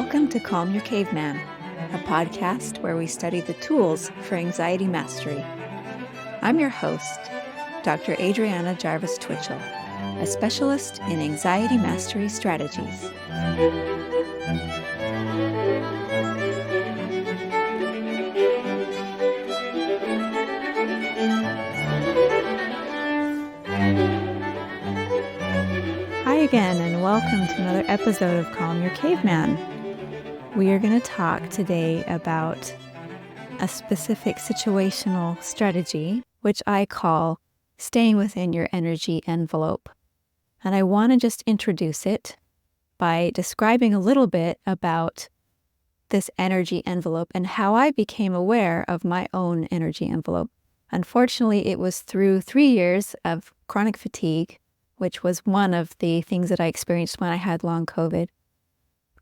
Welcome to Calm Your Caveman, a podcast where we study the tools for anxiety mastery. I'm your host, Dr. Adriana Jarvis Twitchell, a specialist in anxiety mastery strategies. Hi again, and welcome to another episode of Calm Your Caveman. We are going to talk today about a specific situational strategy, which I call staying within your energy envelope. And I want to just introduce it by describing a little bit about this energy envelope and how I became aware of my own energy envelope. Unfortunately, it was through 3 years of chronic fatigue, which was one of the things that I experienced when I had long COVID.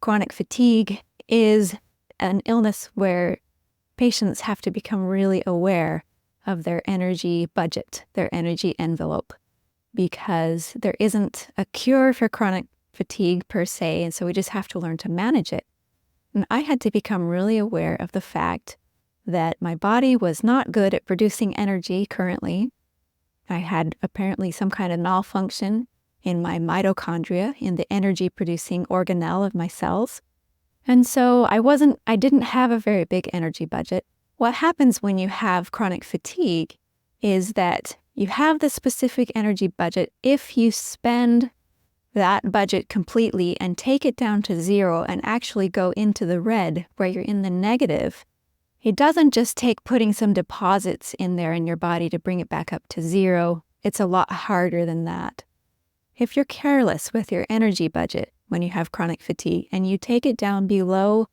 Chronic fatigue is an illness where patients have to become really aware of their energy budget, their energy envelope, because there isn't a cure for chronic fatigue per se, and so we just have to learn to manage it. And I had to become really aware of the fact that my body was not good at producing energy currently. I had apparently some kind of malfunction in my mitochondria, in the energy-producing organelle of my cells. And so I didn't have a very big energy budget. What happens when you have chronic fatigue is that you have the specific energy budget. If you spend that budget completely and take it down to zero and actually go into the red, where you're in the negative, it doesn't just take putting some deposits in there in your body to bring it back up to zero. It's a lot harder than that. If you're careless with your energy budget when you have chronic fatigue and you take it down below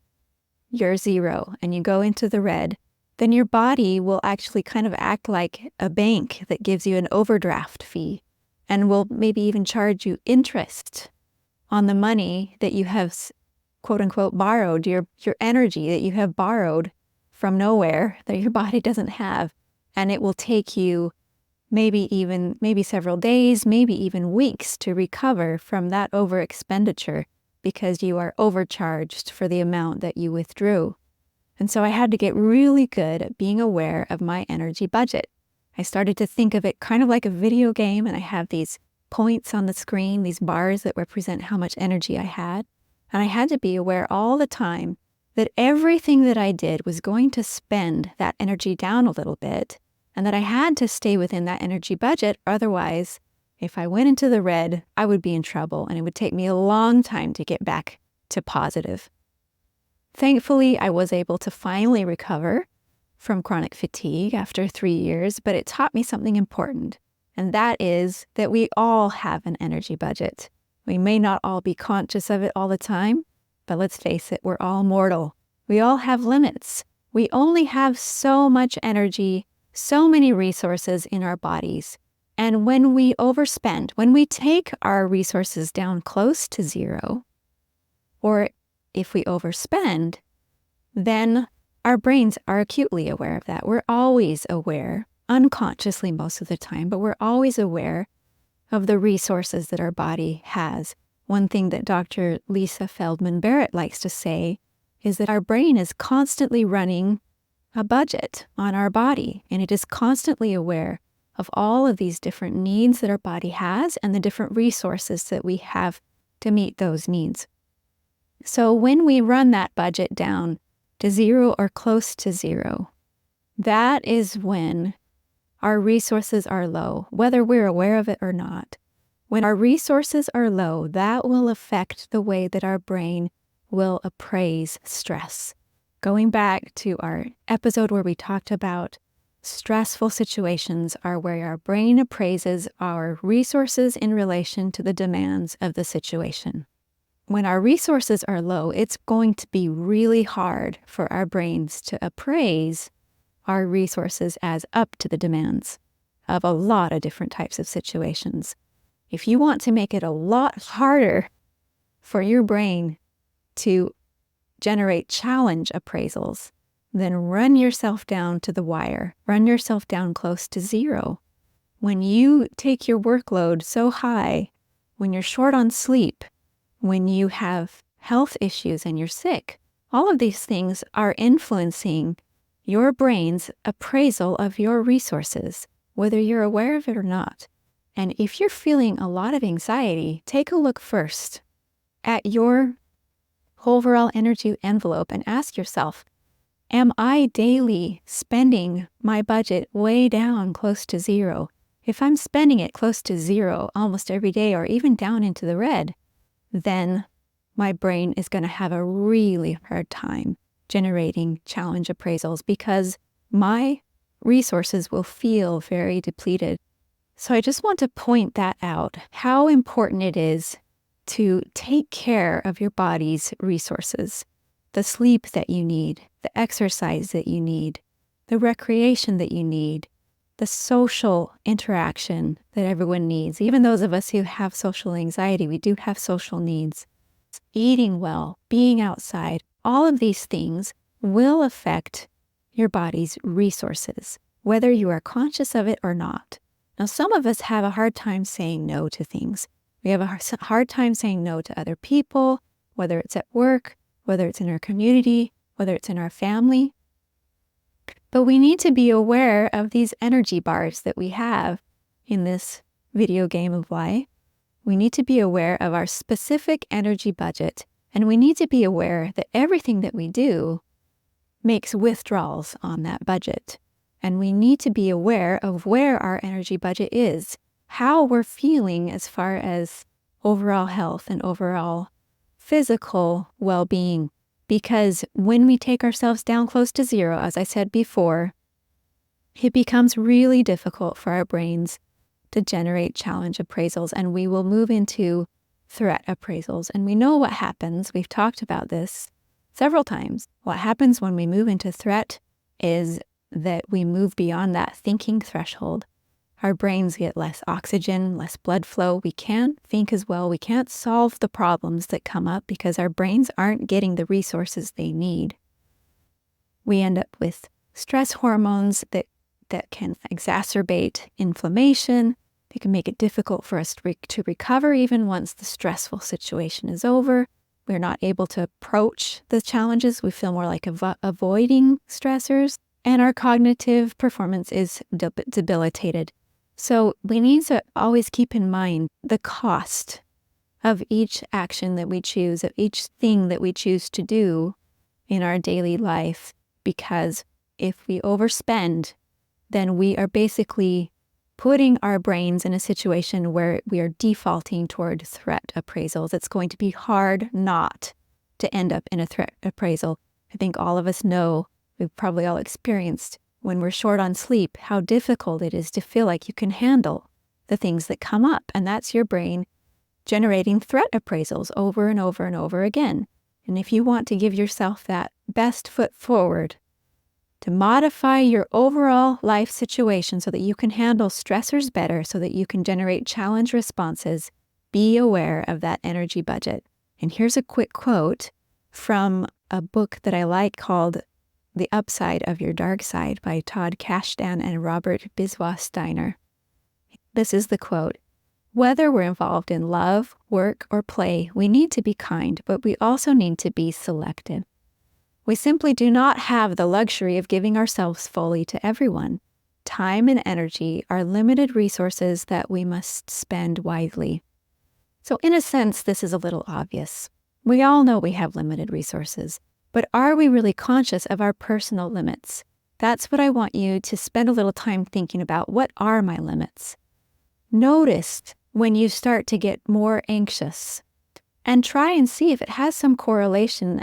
your zero and you go into the red, then your body will actually kind of act like a bank that gives you an overdraft fee and will maybe even charge you interest on the money that you have, quote unquote, borrowed, your energy that you have borrowed from nowhere that your body doesn't have. And it will take you maybe several days, maybe even weeks to recover from that over expenditure because you are overcharged for the amount that you withdrew. And so I had to get really good at being aware of my energy budget. I started to think of it kind of like a video game, and I have these points on the screen, these bars that represent how much energy I had. And I had to be aware all the time that everything that I did was going to spend that energy down a little bit, and that I had to stay within that energy budget. Otherwise, if I went into the red, I would be in trouble, and it would take me a long time to get back to positive. Thankfully, I was able to finally recover from chronic fatigue after 3 years, but it taught me something important, and that is that we all have an energy budget. We may not all be conscious of it all the time, but let's face it, we're all mortal. We all have limits. We only have so much energy, so many resources in our bodies. And when we overspend, when we take our resources down close to zero, or if we overspend, then our brains are acutely aware of that. We're always aware, unconsciously most of the time, but we're always aware of the resources that our body has. One thing that Dr. Lisa Feldman Barrett likes to say is that our brain is constantly running a budget on our body, and it is constantly aware of all of these different needs that our body has and the different resources that we have to meet those needs. So when we run that budget down to zero or close to zero, that is when our resources are low, whether we're aware of it or not. When our resources are low, that will affect the way that our brain will appraise stress. Going back to our episode where we talked about stressful situations are where our brain appraises our resources in relation to the demands of the situation. When our resources are low, it's going to be really hard for our brains to appraise our resources as up to the demands of a lot of different types of situations. If you want to make it a lot harder for your brain to generate challenge appraisals, then run yourself down to the wire. Run yourself down close to zero. When you take your workload so high, when you're short on sleep, when you have health issues and you're sick. All of these things are influencing your brain's appraisal of your resources, whether you're aware of it or not. And if you're feeling a lot of anxiety, take a look first at your overall energy envelope and ask yourself, am I daily spending my budget way down close to zero? If I'm spending it close to zero almost every day or even down into the red, then my brain is going to have a really hard time generating challenge appraisals because my resources will feel very depleted. So I just want to point that out, how important it is to take care of your body's resources, the sleep that you need, the exercise that you need, the recreation that you need, the social interaction that everyone needs. Even those of us who have social anxiety, we do have social needs. Eating well, being outside, all of these things will affect your body's resources, whether you are conscious of it or not. Now, some of us have a hard time saying no to things. We have a hard time saying no to other people, whether it's at work, whether it's in our community, whether it's in our family. But we need to be aware of these energy bars that we have in this video game of life. We need to be aware of our specific energy budget, and we need to be aware that everything that we do makes withdrawals on that budget. And we need to be aware of where our energy budget is, how we're feeling as far as overall health and overall physical well-being. Because when we take ourselves down close to zero, as I said before, it becomes really difficult for our brains to generate challenge appraisals, and we will move into threat appraisals. And we know what happens. We've talked about this several times. What happens when we move into threat is that we move beyond that thinking threshold. Our brains get less oxygen, less blood flow. We can't think as well. We can't solve the problems that come up because our brains aren't getting the resources they need. We end up with stress hormones that can exacerbate inflammation. They can make it difficult for us to recover even once the stressful situation is over. We're not able to approach the challenges. We feel more like avoiding stressors, and our cognitive performance is debilitated. So we need to always keep in mind the cost of each action that we choose, of each thing that we choose to do in our daily life, because if we overspend, then we are basically putting our brains in a situation where we are defaulting toward threat appraisals. It's going to be hard not to end up in a threat appraisal. I think all of us know, we've probably all experienced when we're short on sleep, how difficult it is to feel like you can handle the things that come up. And that's your brain generating threat appraisals over and over and over again. And if you want to give yourself that best foot forward to modify your overall life situation so that you can handle stressors better, so that you can generate challenge responses, be aware of that energy budget. And here's a quick quote from a book that I like called The Upside of Your Dark Side by Todd Kashdan and Robert Biswas Steiner. This is the quote: "Whether we're involved in love, work, or play, we need to be kind, but we also need to be selective. We simply do not have the luxury of giving ourselves fully to everyone. Time and energy are limited resources that we must spend wisely." So in a sense, this is a little obvious. We all know we have limited resources, but are we really conscious of our personal limits? That's what I want you to spend a little time thinking about. What are my limits? Notice when you start to get more anxious, and try and see if it has some correlation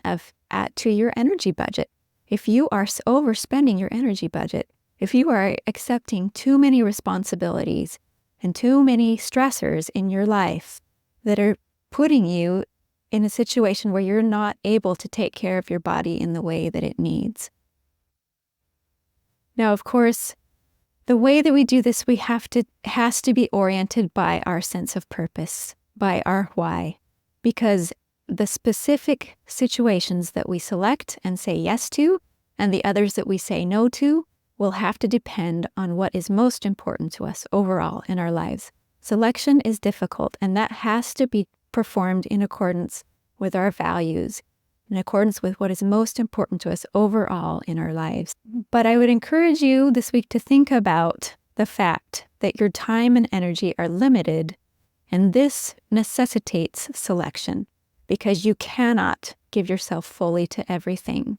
to your energy budget. If you are overspending your energy budget, if you are accepting too many responsibilities and too many stressors in your life that are putting you in a situation where you're not able to take care of your body in the way that it needs. Now, of course, the way that we do this, has to be oriented by our sense of purpose, by our why, because the specific situations that we select and say yes to, and the others that we say no to, will have to depend on what is most important to us overall in our lives. Selection is difficult, and that has to be performed in accordance with our values, in accordance with what is most important to us overall in our lives. But I would encourage you this week to think about the fact that your time and energy are limited, and this necessitates selection because you cannot give yourself fully to everything.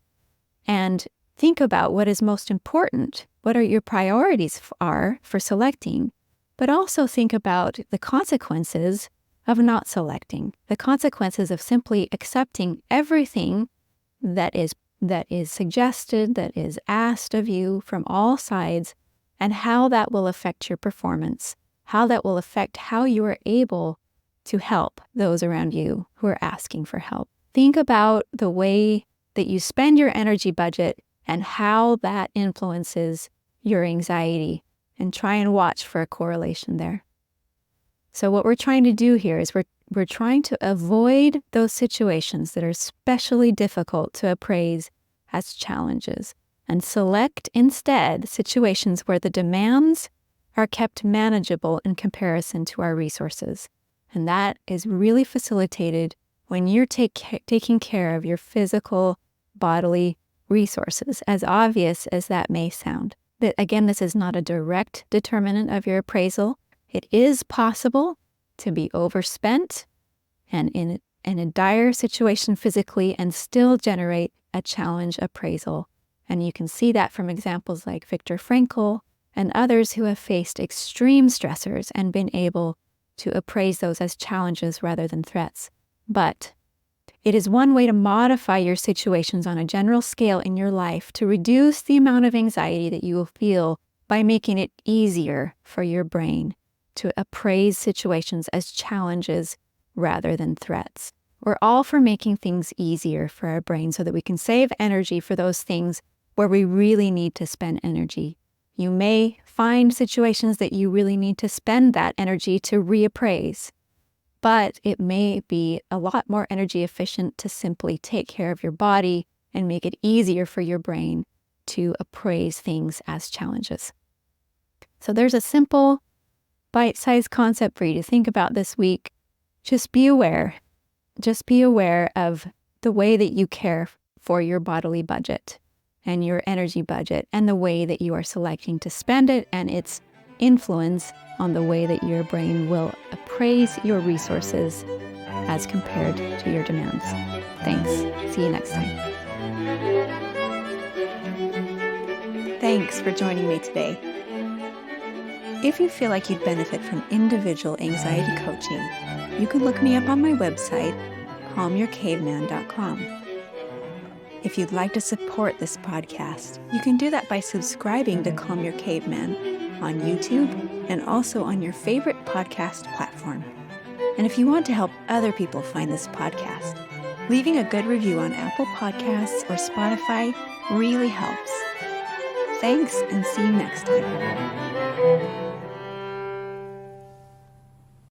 And think about what is most important, what are your priorities are for selecting, but also think about the consequences of not selecting, the consequences of simply accepting everything that is suggested, that is asked of you from all sides, and how that will affect your performance, how that will affect how you are able to help those around you who are asking for help. Think about the way that you spend your energy budget and how that influences your anxiety, and try and watch for a correlation there. So what we're trying to do here is we're trying to avoid those situations that are especially difficult to appraise as challenges and select instead situations where the demands are kept manageable in comparison to our resources. And that is really facilitated when you're taking care of your physical, bodily resources, as obvious as that may sound. That again, this is not a direct determinant of your appraisal. It is possible to be overspent and in a dire situation physically and still generate a challenge appraisal. And you can see that from examples like Viktor Frankl and others who have faced extreme stressors and been able to appraise those as challenges rather than threats. But it is one way to modify your situations on a general scale in your life to reduce the amount of anxiety that you will feel by making it easier for your brain to appraise situations as challenges rather than threats. We're all for making things easier for our brain so that we can save energy for those things where we really need to spend energy. You may find situations that you really need to spend that energy to reappraise, but it may be a lot more energy efficient to simply take care of your body and make it easier for your brain to appraise things as challenges. So there's a simple, bite-sized concept for you to think about this week. Just be aware. Just be aware of the way that you care for your bodily budget and your energy budget and the way that you are selecting to spend it and its influence on the way that your brain will appraise your resources as compared to your demands. Thanks. See you next time. Thanks for joining me today. If you feel like you'd benefit from individual anxiety coaching, you can look me up on my website, calmyourcaveman.com. If you'd like to support this podcast, you can do that by subscribing to Calm Your Caveman on YouTube and also on your favorite podcast platform. And if you want to help other people find this podcast, leaving a good review on Apple Podcasts or Spotify really helps. Thanks, and see you next time.